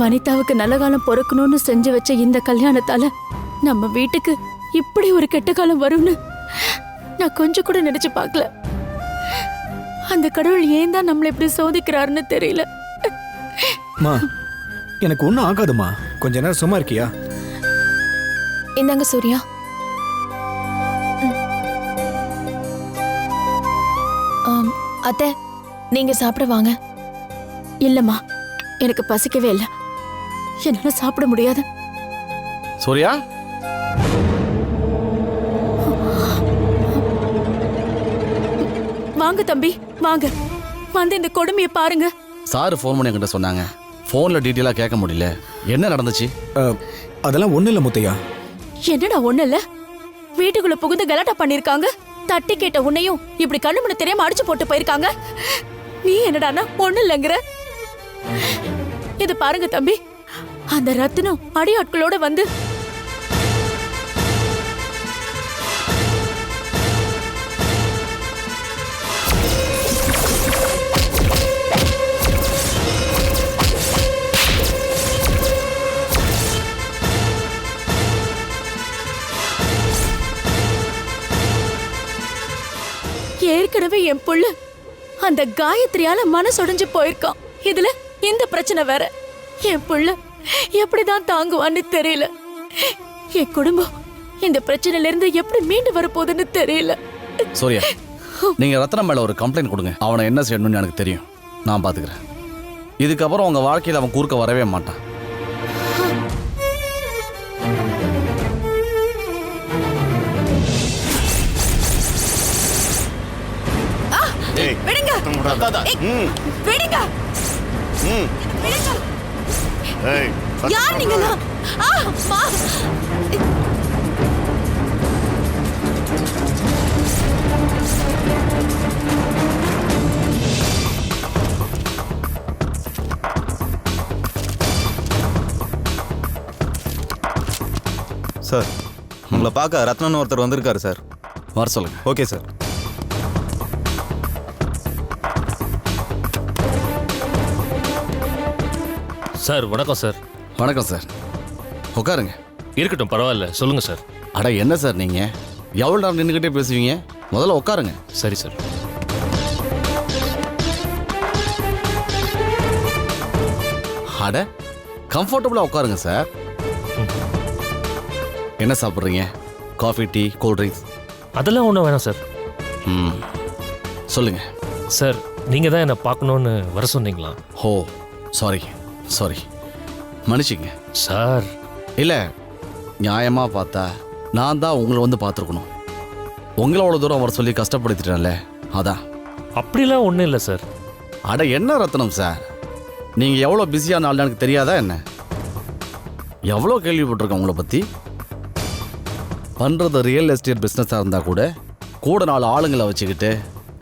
வனிதாவுக்கு நல்ல காலம் பொறுக்கணும்னு செஞ்சு வச்ச இந்த கல்யாணத்தால நம்ம வீட்டுக்கு இப்படி ஒரு கெட்ட காலம் வரும்னு நான் கொஞ்சம் கூட நினைச்சு பார்க்கல. அந்த கடவுள் ஏன் தான் நம்மளை இப்படி சோதிக்கிறாருன்னு தெரியல. எனக்கு ஒன்றும் ஆகாதுமா, கொஞ்ச நேரம் சும்மா இருக்கியா? இந்தாங்க சூர்யா. அத்தை, நீங்க சாப்பிட வாங்க. இல்லம்மா, எனக்கு பசிக்கவே இல்லை, என்னால சாப்பிட முடியாது. சூர்யா, வாங்க தம்பி, வாங்க வந்து இந்த கொடுமையை பாருங்க. சார் ஃபோன் பண்ணி என்கிட்ட சொன்னாங்க. ஃபோனில் டீட்டெயிலாக கேட்க முடியல. என்ன நடந்துச்சு? அதெல்லாம் ஒன்றும் இல்லை முத்தையா. என்னடா ஒண்ணு இல்ல, வீட்டுக்குள்ள புகுந்து கலாட்டா பண்ணிருக்காங்க. தட்டி கேட்ட உன்னையும் இப்படி கண்ணு மணி தெரியாம அடிச்சு போட்டு போயிருக்காங்க. நீ என்னடானா ஒண்ணு இல்லைங்கிற? இது பாருங்க தம்பி, அந்த ரத்தினம் அடியாட்களோட வந்து ஏற்கனவே என் புள்ள அந்த காயத்ரியால மனசொடைஞ்சு போயிருக்கான். இதுல இந்த பிரச்சனை வேற. என் புள்ள எப்படிதான் தாங்குவான்னு தெரியல. என் குடும்பம் இந்த பிரச்சனையில இருந்து எப்படி மீண்டு வரப்போகுதுன்னு தெரியல. சூர்யா, நீங்க ரத்னம் மேல ஒரு கம்ப்ளைண்ட் கொடுங்க. அவனை என்ன செய்யணும்னு எனக்கு தெரியும், நான் பாத்துக்கிறேன். இதுக்கப்புறம் உங்க வாழ்க்கையில் அவன் குறுக்க வரவே மாட்டான். விடுங்க, விடுங்க, யார் நீங்களா? சார், உங்களை பார்க்க ரத்னன் ஒருத்தர் வந்திருக்காரு சார். வர சொல்லுங்க. Okay sir. சார் வணக்கம் சார். வணக்கம் சார், உட்காருங்க. இருக்கட்டும், பரவாயில்ல, சொல்லுங்க சார். அட என்ன சார் நீங்க எவ்வளோ நேரம் நின்றுக்கிட்டே பேசுவீங்க? முதல்ல உட்காருங்க. சரி சார். அட கம்ஃபர்டபுளாக உட்காருங்க சார். என்ன சாப்பிட்றீங்க? Coffee, tea, cool drinks? அதெல்லாம் ஒன்றும் வேணாம் சார். ம், சொல்லுங்க சார். நீங்கள் தான் என்னை பார்க்கணுன்னு வர சொன்னீங்களா? ஓ, சாரி சாரி, மன்னிச்சிங்க சார். இல்லை, நியாயமாக பார்த்தா நான் தான் உங்களை வந்து பார்த்துருக்கணும். உங்களை அவ்வளோ தூரம் வர சொல்லி கஷ்டப்படுத்திட்டேன்ல, அதான். அப்படிலாம் ஒன்றும் இல்லை சார். அட என்ன ரத்னம் சார், நீங்கள் எவ்வளோ பிஸியான ஆள் எனக்கு தெரியாதா என்ன? எவ்வளோ கேள்விப்பட்டிருக்கேன் உங்களை பற்றி. பண்ணுறது ரியல் எஸ்டேட் பிஸ்னஸாக இருந்தால் கூட 4 ஆளுங்களை வச்சுக்கிட்டு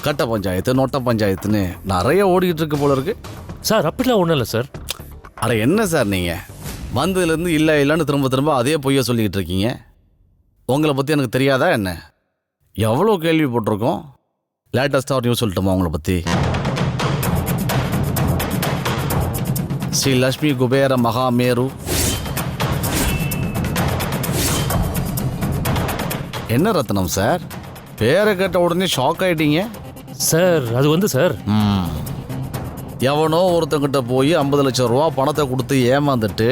கட்ட பஞ்சாயத்து, நொட்ட பஞ்சாயத்துன்னு நிறைய ஓடிக்கிட்டு இருக்கு போல இருக்கு. சார் அப்படிலாம் ஒன்றும் இல்லை சார். அட என்ன சார் நீங்கள் வந்ததுலேருந்து இல்லை இல்லைன்னு திரும்ப அதே பொய்ய சொல்லிக்கிட்டு இருக்கீங்க. உங்களை பற்றி எனக்கு தெரியாதா என்ன? எவ்வளோ கேள்விப்பட்டிருக்கோம். லேட்டஸ்ட்டாக நியூஸ் சொல்லட்டுமா உங்களை பற்றி? ஸ்ரீ லக்ஷ்மி குபேர மகாமேரு. என்ன ரத்னம் சார், பேரை கேட்ட உடனே ஷாக் ஆகிட்டீங்க? சார் அது வந்து சார், எவனோ ஒருத்தங்கிட்ட போய் 50 லட்சம் ரூபா பணத்தை கொடுத்து ஏமாந்துட்டு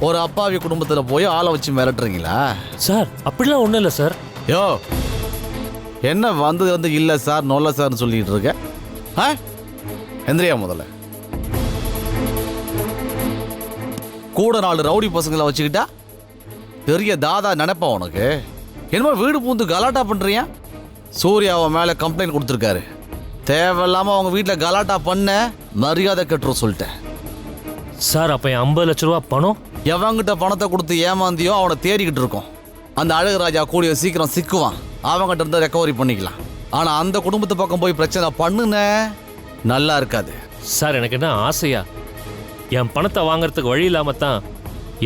ஒரு அப்பாவி குடும்பத்தில் போய் ஆளை வச்சு மிரட்டுறீங்களா? சார் அப்படிலாம் ஒன்றும் இல்லை சார். யோ, என்ன வந்து இல்லை சார் நொல்ல சார்னு சொல்லிட்டு இருக்க? எந்திரியா முதல்ல. கூட 4 ரவுடி பசங்களை வச்சுக்கிட்டா பெரிய தாதா நினைப்பா உனக்கு? என்னமோ வீடு பூந்து கலாட்டா பண்ணுறியா? சூர்யாவை மேலே கம்ப்ளைண்ட் கொடுத்துருக்காரு. தேவையில்லாமல் அவங்க வீட்டில் கலாட்டா பண்ண மரியாதை கட்டுறோம் சொல்லிட்டேன். சார் அப்போ 50 லட்ச ரூபா பணம் எவங்கிட்ட பணத்தை கொடுத்து ஏமாந்தியோ அவனை தேடிக்கிட்டு இருக்கோம். அந்த அழகுராஜா கூடிய சீக்கிரம் சிக்குவான். அவங்ககிட்ட இருந்து ரெக்கவரி பண்ணிக்கலாம். ஆனால் அந்த குடும்பத்து பக்கம் போய் பிரச்சனை பண்ணுன நல்லா இருக்காது. சார் எனக்கு என்ன ஆசையா, என் பணத்தை வாங்குறதுக்கு வழி இல்லாமல் தான்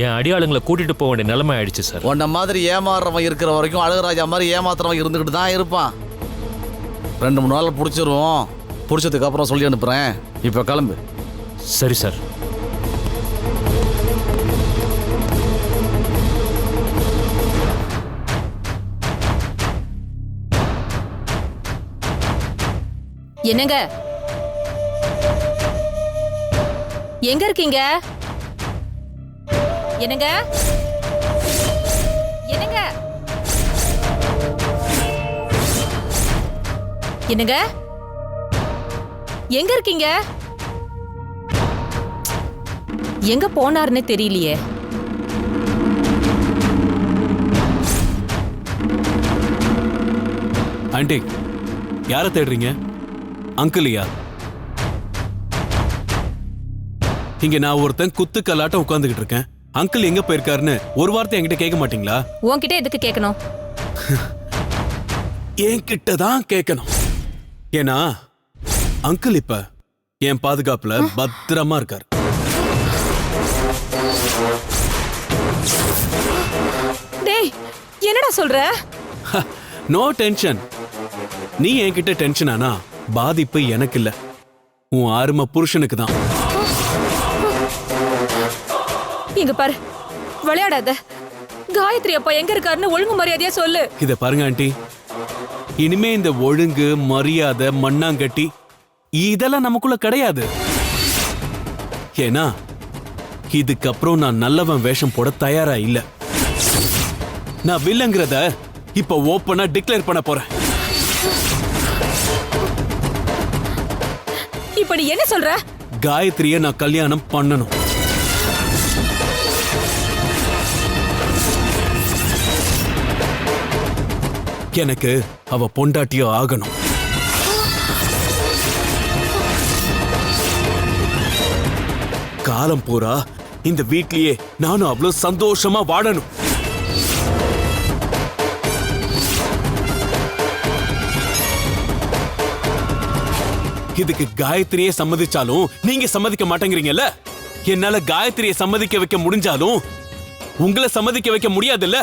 என் அடியாளுங்களை கூட்டிகிட்டு போக வேண்டிய நிலைமை ஆயிடுச்சு சார். உன்ன மாதிரி ஏமாறுறவன் இருக்கிற வரைக்கும் அழகுராஜா மாதிரி ஏமாத்துறவன் இருந்துக்கிட்டு தான் இருப்பான். 2-3 நாள் பிடிச்சிருவோம். பிடிச்சதுக்கு அப்புறம் சொல்லி அனுப்புகிறேன். இப்போ கிளம்பு. சரி சார். என்னங்க எங்க இருக்கீங்க? என்னங்க என்னங்க என்னங்க எங்க இருக்கீங்க? எங்க போனாருன்னு தெரியலையே. ஆண்டி யாரை தேடுறீங்க? அங்கிளியா? இங்க நான் ஒருத்தன் குத்து கல்லாட்டம் உட்கார்ந்துகிட்டு இருக்கேன். அங்கிள் எங்க போயிருக்காருன்னு ஒரு வார்த்தை என்கிட்ட கேட்க மாட்டீங்களா? உன்கிட்ட எதுக்கு கேட்கணும்? என்கிட்ட தான் கேட்கணும். ஏன்னா அங்கிள் இப்ப என் பாதுகாப்புல பத்திரமா இருக்காரு. டேய் என்னடா சொல்ற? No tension. நீ என்கிட்ட டென்ஷன் ஆனா பாதிப்பு எனக்கு இல்ல, உன் அருமை புருஷனுக்கு தான். இங்க பாரு, விளையாடாத. காயத்ரி அப்பா எங்க இருக்காருன்னு ஒழுங்கு மரியாதையா சொல்லு. இத பாருங்க ஆண்டி, இனிமே இந்த ஒழுங்கு மரியாதை மண்ணாங்கட்டி இதெல்லாம் நமக்குள்ள கிடையாது. ஏன்னா இதுக்கப்புறம் நான் நல்லவன் வேஷம் போட தயாரா இல்ல. நான் வில்லங்கிறத இப்ப ஓப்பனா டிக்ளேர் பண்ண போறேன். இப்ப நீ என்ன சொல்ற? காயத்ரியை நான் கல்யாணம் பண்ணணும். எனக்கு அவ பொண்டாட்டியோ ஆகணும். காலம் பூரா இந்த வீட்லயே நானும் அவ்வளவு சந்தோஷமா வாழணும். இதுக்கு காயத்ரியே சம்மதிச்சாலும் நீங்க சம்மதிக்க மாட்டேங்கிறீங்கல்ல. என்னால காயத்ரியை சம்மதிக்க வைக்க முடிஞ்சாலும் உங்களை சம்மதிக்க வைக்க முடியாதுல்ல.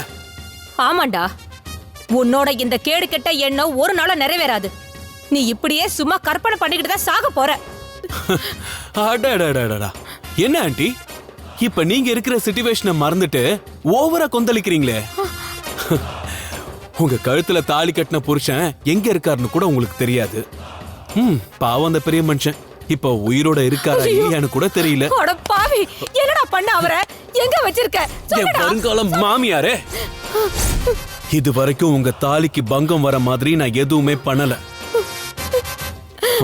ஆமாண்டா, உன்னோட இந்த கேடு கெட்ட எண்ணம் ஒரு நாளும் நிறைவேறாது. நீ இப்படியே சும்மா கற்பனை பண்ணிக்கிட்டு தான் சாக போற. அடடடடடா. என்ன ஆண்டி, இப்ப நீங்க இருக்கிற சிச்சுவேஷனை மறந்துட்டு ஓவரா கொந்தளிக்கிறீங்களே. உங்க கழுத்துல தாலி கட்டின புருஷன் எங்க இருக்காருன்னு கூட உங்களுக்கு தெரியாது. பாவம் அந்த பெரிய மனுஷன் இப்ப உயிரோட இருக்காரா இல்லையான்னு கூட தெரியல. அட பாவி, என்னடா பண்ண அவரை? எங்க வச்சிருக்க? என் வருங்கால மாமியாரே, இது வரைக்கும் உங்க தாலிக்கு பங்கம் வர மாதிரி நான் எதுவுமே பண்ணல.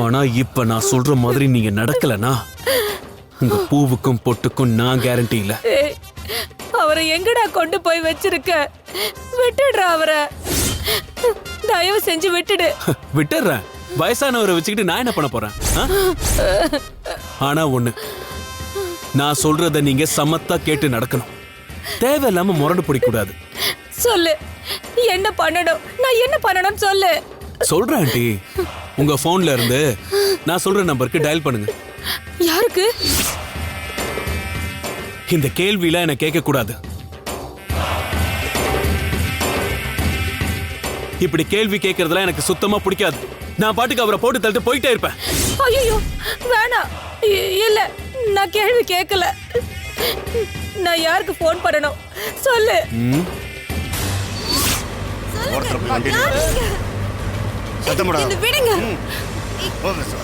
ஆனா இப்ப நான் சொல்ற மாதிரி நீங்க நடக்கலனா உங்க பூவுக்கும் பொட்டுக்கும் நான் கேரண்டி இல்ல. அவரை எங்கடா கொண்டு போய் வச்சிருக்க? விட்டுடுறா அவரை, தயவு செஞ்சு விட்டுடு. விட்டுறேன். வயசானவரை வச்சுக்கிட்டு நான் என்ன பண்ண போறேன்? ஆனா ஒண்ணு, நான் சொல்றத நீங்க சமத்தா கேட்டு நடக்கணும். தேவையில்லாம முரண்டு பிடிக்க கூடாது. சொல்லு, என்ன பண்ணணும்? நான் என்ன பண்ணணும் சொல்லு. சொல்றேன் ஆண்டி, உங்க போன்ல இருந்து நான் சொல்ற நம்பருக்கு டயல் பண்ணுங்க. யாருக்கு? இந்த கேள்வியில என்ன கேட்க கூடாது. இப்படி கேள்வி கேட்கறதுல எனக்கு சுத்தமா பிடிக்காது. நான் பாட்டுக்கு அவரை போட்டு தள்ளிட்டு போயிட்டே இருப்பேன். ஐயோ வேணாம். இல்ல, நான் கேள்வி கேட்கல. நான் யாருக்கு போன் பண்ணணும் சொல்லு. இந்த விடுங்க.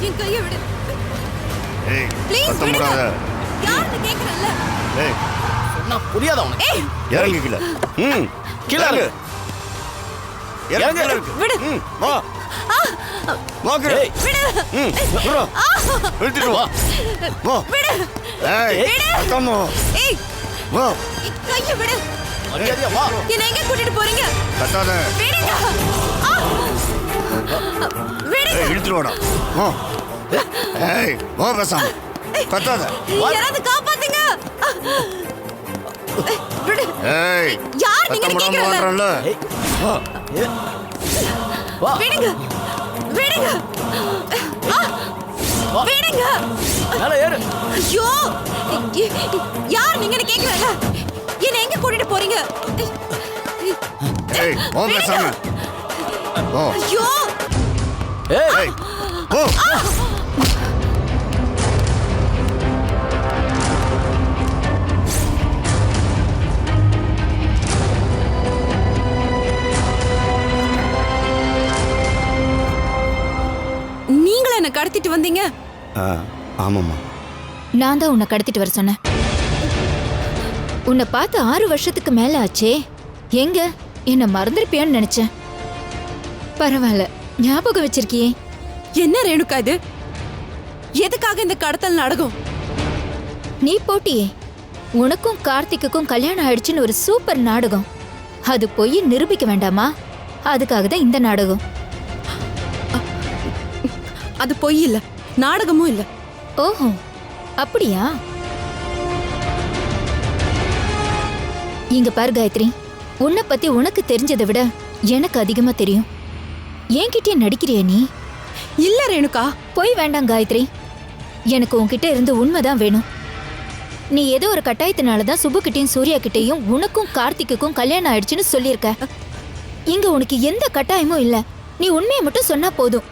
என் கையை விடு. ப்ளீஸ் விடுங்க. யாருன்னு கேக்குறல்ல. ஏய் சொன்னா புரியாத உனக்கு. இறங்கு கீழே. கீழே இறங்கு. இறங்கு. விடு. வா வா கீழே. விடு. விடு. இழுத்துட்டு வா. வா. விடு. ஏய் அத்தம்மா. ஏய் வா. என் கையை விடு. மரியாதையா வா. என்ன எங்க கூட்டிட்டு போறீங்க? கத்தாத. விடுங்க. விடுங்க. ஏய் இழுத்துட்டு வாடா. வா. ஏய் வா பேசாம. கத்தாத. யாராவது காப்பாத்துங்க. விடு. ஏய் யார் நீங்க கேக்குறீங்க? வா. வா. விடுங்க. விடுங்க. விடுங்க. மேல ஏறு. ஐயோ, யார் நீங்க கேக்குறீங்க? என்ன எங்க கூட்டிட்டு போறீங்க? ஏய் வா பேசாம. வா. ஐயோ. ஏய் வா. நீங்களா என்ன வந்தீங்க? ஆமாம்மா. நான் தான் உன்னை கடத்திட்டு வர சொன்னேன். உன்னை பார்த்து 6 வருஷத்துக்கு மேல ஆச்சே. எங்க என்ன மறந்துருப்பியான்னு நினைச்சேன். பரவாயில்ல, ஞாபகம் வச்சிருக்கியே. என்ன ரேணுகா இது? எதுக்காக இந்த கடத்தல் நாடகம்? நீ போட்டியே, உனக்கும் கார்த்திக்குக்கும் கல்யாணம் ஆயிடுச்சுன்னு ஒரு சூப்பர் நாடகம். அது போய் நிரூபிக்க வேண்டாமா? அதுக்காக தான் இந்த நாடகம். அது பொய் இல்ல, நாடகமும் இல்ல. ஓஹோ, அப்படியா? இங்க பாரு காயத்ரி, உன்னை பத்தி உனக்கு தெரிஞ்சதை விட எனக்கு அதிகமா தெரியும். என்கிட்டயே நடிக்கிறிய நீ? இல்ல ரேணுகா. போய் வேண்டாம் காயத்ரி, எனக்கு உன்கிட்ட இருந்து உண்மைதான் வேணும். நீ ஏதோ ஒரு கட்டாயத்தினாலதான் சுபுக்கிட்டையும் சூர்யா கிட்டையும் உனக்கும் கார்த்திக்குக்கும் கல்யாணம் ஆயிடுச்சுன்னு சொல்லியிருக்க. இங்க உனக்கு எந்த கட்டாயமும் இல்ல. நீ உண்மையை மட்டும் சொன்னா போதும்.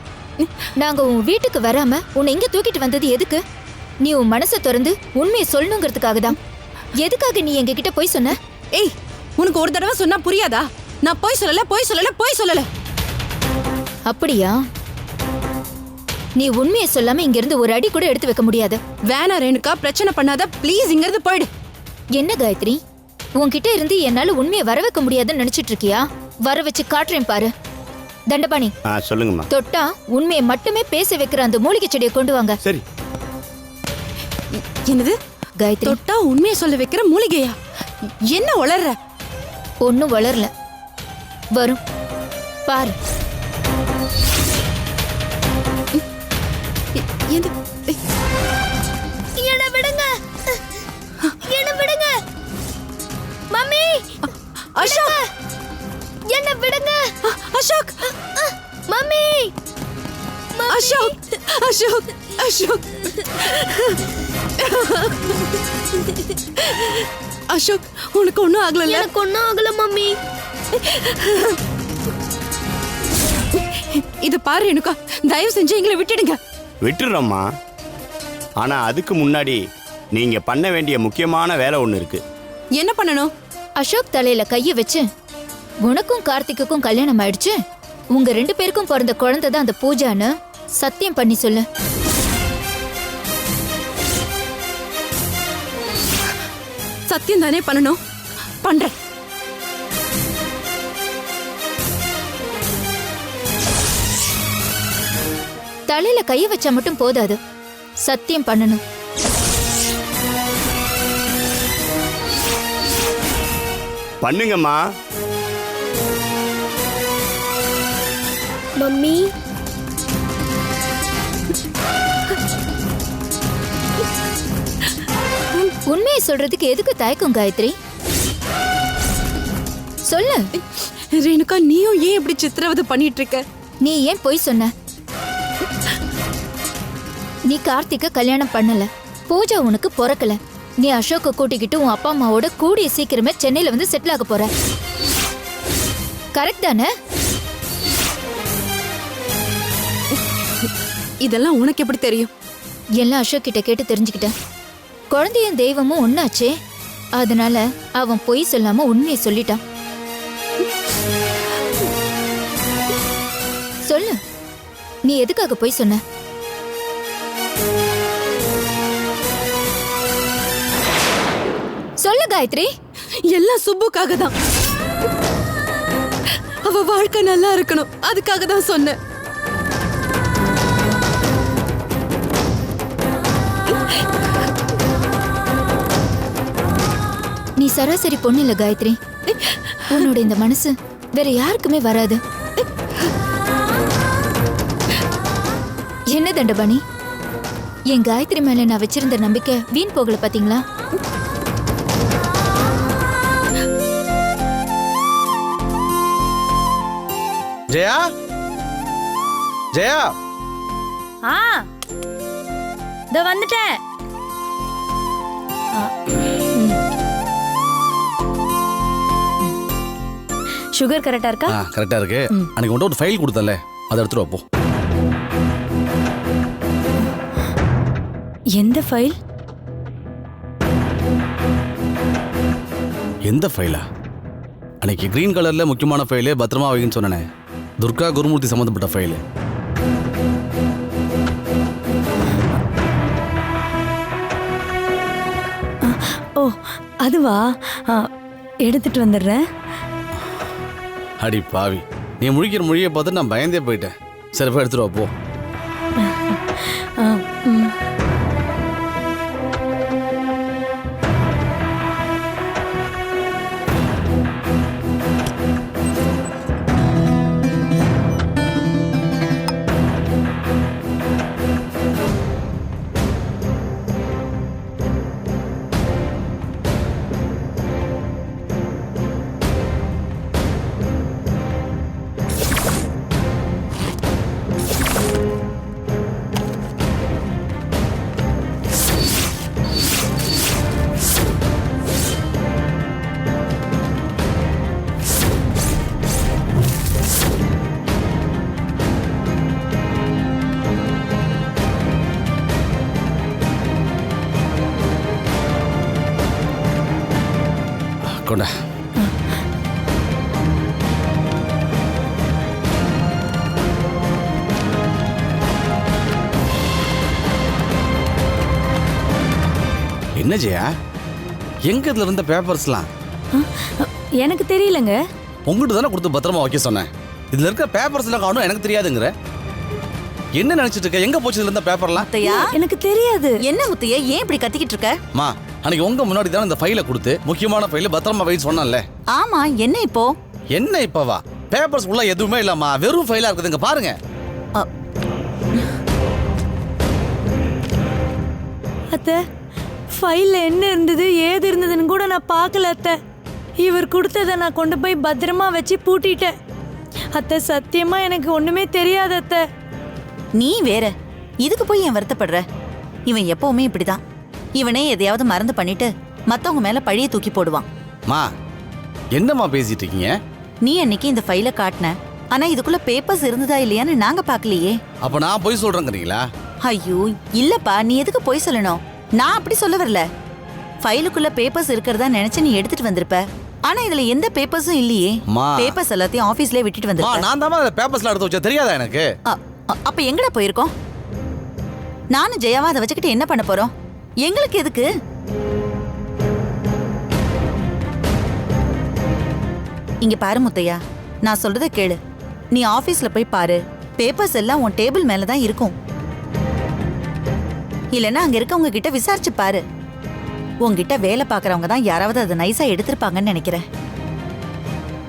நாங்க உன் வீட்டுக்கு வராம உன்னை இங்க தூக்கிட்டு வந்தது எதுக்கு? நீ உன் மனசை திறந்து உண்மையை சொல்லணுங்கிறதுக்காக தான். எதுக்காக நீ எங்க கிட்ட போய் சொன்ன? ஏய், உனக்கு ஒரு தடவை சொன்னா புரியாதா? நான் போய் சொல்லல. அப்படியா? நீ உண்மையை சொல்லாம இங்க இருந்து ஒரு அடி கூட எடுத்து வைக்க முடியாது. வேணா ரேணுகா, பிரச்சனை பண்ணாத ப்ளீஸ். இங்க இருந்து போயிடு. என்ன காயத்ரி, உன்கிட்ட இருந்து என்னால உண்மையை வர வைக்க முடியாதுன்னு நினைச்சிட்டு இருக்கியா? வர வச்சு காட்டுறேன் பாரு. தண்டபாணி, சொல்லுங்கம்மா. தொட்டா உண்மையை மட்டுமே பேச வைக்கிற அந்த மூலிகை செடியை கொண்டு வாங்க. சரி. என்னது? காயத்ரி, தொட்டா உண்மையை சொல்ல வைக்கிற மூலிகையா? என்ன வளர்ற? ஒன்னும் வளரல, வரும் பாரு. என்ன விடுங்க, என்ன விடுங்க மம்மி. அசோக், என்ன விடுங்க. அசோக், மம்மி. அசோக், அசோக், அசோக், அசோக், உனக்கு ஒண்ணும் ஆகல? எனக்கு ஒன்னும் ஆகல மம்மி. இது பாரு ரேணுகா, தயவு செஞ்சு எங்களை விட்டுடுங்க. விட்டுடுறோம்மா. ஆனா அதுக்கு முன்னாடி நீங்க பண்ண வேண்டிய முக்கியமான வேலை ஒண்ணு இருக்கு. என்ன பண்ணணும்? அசோக் தலையில கைய வச்சு, உனக்கும் கார்த்திக்குக்கும் கல்யாணம் ஆயிடுச்சு, உங்க 2 பேருக்கும் பிறந்த குழந்தை தான் அந்த பூஜான்னு சத்தியம் பண்ணி சொல்லு. சத்தியம் தானே பண்ணணும். பண்றேன். தலையில கைய வச்சா மட்டும் போதாது, சத்தியம் பண்ணணும். பண்ணுங்கம்மா. மம்மி. உண்மையை சொல்றதுக்கு எதுக்கு தயக்கம் காயத்ரி? சொல்லு. ரேணுகா, நீயும் ஏன் இப்படி சித்திரவதை பண்ணிட்டு இருக்க? நீ ஏன் பொய் சொன்ன? நீ கார்த்திக்க கல்யாணம் பண்ணல, பூஜா உனக்கு பிறக்கல. நீ அசோக்க கூட்டிக்கிட்டு உன் அப்பா அம்மாவோட கூடிய சீக்கிரமே சென்னையில வந்து செட்டில் ஆக போற. கரெக்ட் தானே? இதெல்லாம் உனக்கு எப்படி தெரியும்? எல்லாம் அசோக் கிட்ட கேட்டு தெரிஞ்சுக்கிட்டேன். குழந்தையும் தெய்வமும் ஒன்னாச்சே, அதனால அவன் பொய் சொல்லாம உண்மையை சொல்லிட்டான். சொல்லு, நீ எதுக்காக பொய் சொன்ன? சொல்லு காயத்ரி. எல்லாம் சுப்புக்காக தான். அவ வாழ்க்கை நல்லா இருக்கணும், அதுக்காக தான் சொன்னேன். நீ சராசரி பொண்ணு இல்ல காயத்ரி. உன்னோட இந்த மனசு வேற யாருக்குமே வராது. என்ன தண்டபாணி, என் காயத்ரி மேல நான் வச்சிருந்த நம்பிக்கை வீண் போகல பாத்தீங்களா? ஜெயா, ஜெயா. இதோ வந்துட்டேன். சுகர் கரெக்டா இருக்கா? கரெக்டா இருக்கு. அன்னைக்கு உன்கிட்ட ஒரு ஃபைல் கொடுத்தல, அதை எடுத்துட்டு வா போ. எந்த ஃபைல்? எந்த ஃபைலா? அன்னைக்கு கிரீன் கலர்ல முக்கியமான ஃபைலு பத்திரமா வைன்னு சொன்னேன். துர்கா குருமூர்த்தி சம்மந்தப்பட்ட ஃபைலு. அதுவா எடுத்துட்டு வந்துடுறேன். அடி பாவி, நீ முழிக்கிற மொழியை பார்த்து நான் பயந்தே போயிட்டேன். சரி போய் எடுத்துட்டு வா போ. கொண்டா. என்ன ஜெயா, எங்க இதுல இருந்த பேப்பர்ஸ்லாம்? எனக்கு தெரியலங்க. உங்ககிட்ட தானே கொடுத்து பத்திரமா வைக்க சொன்னேன். இதுல இருக்க பேப்பர்ஸ் எல்லாம் காணும் எனக்கு தெரியாதுங்கிற. என்ன நினைச்சிட்டு இருக்க? எங்க போச்சு இதுல இருந்த பேப்பர்லாம்? முத்தையா, எனக்கு தெரியாது. என்ன முத்தையா, ஏன் இப்படி கத்திக்கிட்டு இருக்க? மா, அன்னைக்கு உங்க முன்னாடி தானே இந்த ஃபைலை கொடுத்து முக்கியமான ஃபைல பத்திரமா வை சொன்னேன்ல. ஆமா, என்ன இப்போ? என்ன இப்பவா? பேப்பர்ஸ் உள்ள எதுவுமே இல்லம்மா, வெறும் ஃபைலா இருக்குதுங்க பாருங்க. அத்தை, ஃபைல்ல என்ன இருந்தது ஏது இருந்ததுன்னு கூட நான் பார்க்கல அத்தை. இவர் கொடுத்ததை நான் கொண்டு போய் பத்திரமா வச்சு பூட்டிட்டேன். அத்தை, சத்தியமா எனக்கு ஒண்ணுமே தெரியாது அத்தை. நீ வேற இதுக்கு போய் ஏன் வருத்தப்படுற? இவன் எப்பவுமே இப்படிதான். இவனே எதையாவது மறந்து பண்ணிட்டு மத்தவங்க மேல பழிய தூக்கி போடுவான். மா, என்னம்மா பேசிட்டு இருக்கீங்க? நீ அன்னைக்கு இந்த ஃபைல காட்டின, ஆனா இதுக்குள்ள பேப்பர்ஸ் இருந்ததா இல்லையான்னு நாங்க பாக்கலையே. அப்ப நான் போய் சொல்றேங்கிறீங்களா? ஐயோ இல்லப்பா, நீ எதுக்கு போய் சொல்லணும்? நான் அப்படி சொல்ல வரல. ஃபைலுக்குள்ள பேப்பர்ஸ் இருக்கிறதா நினைச்சு நீ எடுத்துட்டு வந்திருப்ப. ஆனா இதுல எந்த பேப்பர்ஸும் இல்லையே. பேப்பர்ஸ் எல்லாத்தையும் ஆபீஸ்லயே விட்டுட்டு வந்திருப்ப. நான் தான் பேப்பர்ஸ்ல எடுத்து வச்சா தெரியாதா எனக்கு? அப்ப எங்கடா போயிருக்கோம்? நானும் ஜெயாவா அதை வச்சுக்கிட்டு என்ன பண்ண போறோம்? எங்களுக்கு எதுக்கு? இங்க பாரு முத்தையா, நான் சொல்றத கேளு. நீ ஆபீஸ்ல போய் பாரு, பேப்பர்ஸ் எல்லாம் உன் டேபிள் மேலதான் இருக்கும். இல்லைன்னா அங்க இருக்கவங்க கிட்ட விசாரிச்சு பாரு. உன்கிட்ட வேலை பாக்குறவங்க தான் யாராவது அதை நைஸா எடுத்திருப்பாங்கன்னு நினைக்கிறேன்.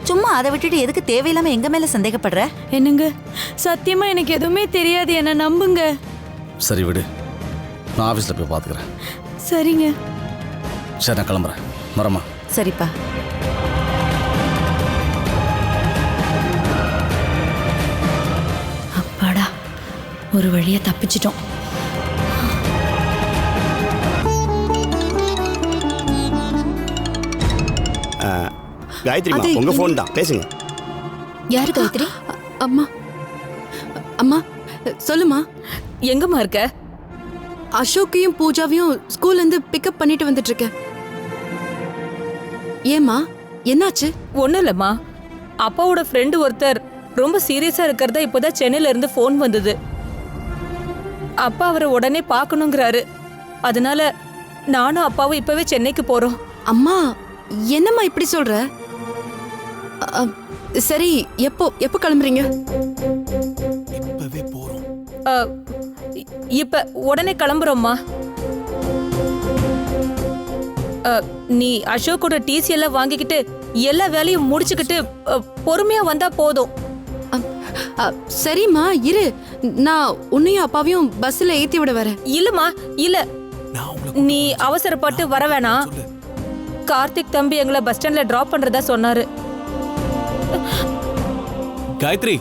சும்மா அதை விட்டுட்டு எதுக்கு தேவையில்லாம எங்க மேல சந்தேகப்படுற? என்னங்க, சத்தியமா எனக்கு எதுவுமே தெரியாது, என்ன நம்புங்க. சரி விடு, நான் ஆஃபீஸில் போய் பார்த்துக்கிறேன். சரிங்க. சரி, நான் கிளம்புறேன். வரமா? சரிப்பா. அப்பாடா, ஒரு வழியா தப்பிச்சிட்டோம். காயத்ரி, உங்க ஃபோன் தான், பேசுங்க. யாரு காயத்ரி? அம்மா, அம்மா சொல்லுமா. எங்கம்மா இருக்க? அசோக்கையும் பூஜாவையும் ஸ்கூல்ல இருந்து பிக்கப் பண்ணிட்டு வந்துட்டு இருக்கேன். ஏமா, என்னாச்சு? ஒண்ணும் இல்லம்மா, அப்பாவோட ஃப்ரெண்டு ஒருத்தர் ரொம்ப சீரியஸா இருக்கிறதா இப்போதான் சென்னையில இருந்து ஃபோன் வந்தது. அப்பா அவரை உடனே பார்க்கணுங்கிறாரு. அதனால நானும் அப்பாவும் இப்பவே சென்னைக்கு போறோம். அம்மா, என்னம்மா இப்படி சொல்ற? சரி, எப்போ கிளம்புறீங்க? இப்பவே போறோம். இப்ப உடனே கிளம்புறோம்மா. நீ அசோக்கோட டிசி எல்லாம் வாங்கிக்கிட்டு எல்லா வேலையும் முடிச்சுக்கிட்டு பொறுமையா வந்தா போதும். சரிம்மா, இரு, நான் உன்னையும் அப்பாவையும் பஸ்ல ஏத்தி விட வரேன். இல்லம்மா, இல்ல, நீ அவசரப்பட்டு வர வேணாம். கார்த்திக் தம்பி எங்களை பஸ் ஸ்டாண்ட்ல டிராப் பண்றதா சொன்னாரு. Gayatri,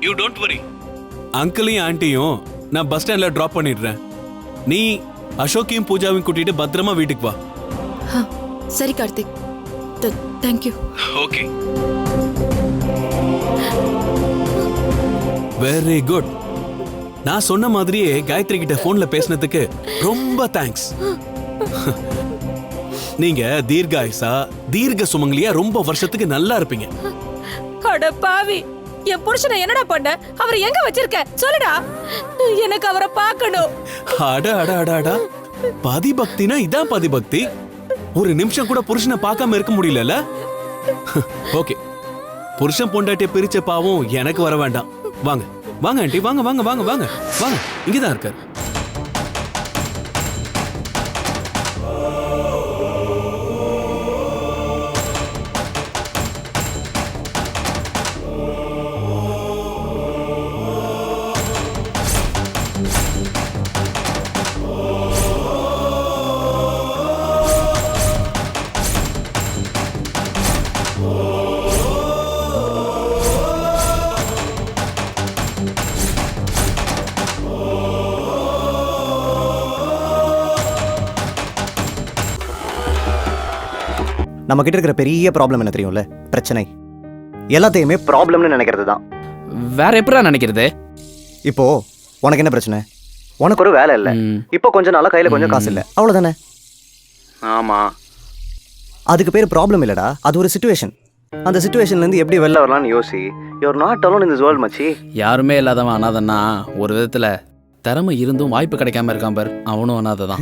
you don't worry. அங்கிளையும் ஆண்டியும் நான் பஸ் ஸ்டாண்ட்ல டிராப் பண்ணிடுறேன். நீ அசோக்கையும் பூஜாவையும் கூட்டிட்டு பத்திரமா வீட்டுக்கு வா. சரி Karthik, thank you. Okay, very good. நான் சொன்ன மாதிரியே காயத்ரி கிட்ட போன்ல பேசினதுக்கு ரொம்ப தேங்க்ஸ். நீங்க தீர்காயுசா தீர்க்க சுமங்கலியா ரொம்ப வருஷத்துக்கு நல்லா இருப்பீங்க. அட பாவி, என் புருஷனை என்னடா பண்ண? அவரை எங்க வச்சிருக்க சொல்லுடா, எனக்கு அவரை பார்க்கணும். அட அட அட அட, பதிபக்தினா இதான் பதிபக்தி. ஒரு நிமிஷம் கூட புருஷனை பார்க்காம இருக்க முடியலல்ல? ஓகே, புருஷன் பொண்டாட்டிய பிரிச்ச பாவம் எனக்கு வர வேண்டாம். வாங்க வாங்க ஆண்டி, வாங்க வாங்க வாங்க வாங்க வாங்க, இங்கதான் இருக்காரு. நம்ம கிட்ட இருக்கிற பெரிய ப்ராப்ளம் என்ன தெரியும்ல? பிரச்சனை. எல்லாத்தையுமே ப்ராப்ளம்னு நினைக்கிறது தான். வேற எப்படா நினைக்கிறது? இப்போ உனக்கு என்ன பிரச்சனை? உனக்கு ஒரு வேலை இல்லை, இப்போ கொஞ்ச நாளா கையில கொஞ்சம் காசு இல்லை, அவ்வளவுதானே? ஆமா. அதுக்கு பேர் ப்ராப்ளம் இல்லடா, அது ஒரு சிச்சுவேஷன். அந்த சிச்சுவேஷன்ல இருந்து எப்படி வெளில வரலாம்னு யோசி. You are not alone in this world மச்சி. யாருமே இல்லாதவன் அனாதன்னா ஒரு விதத்துல திறமை இருந்தும் வாய்ப்பு கிடைக்காம இருக்கான் பார், அவனும் அனாதை தான்.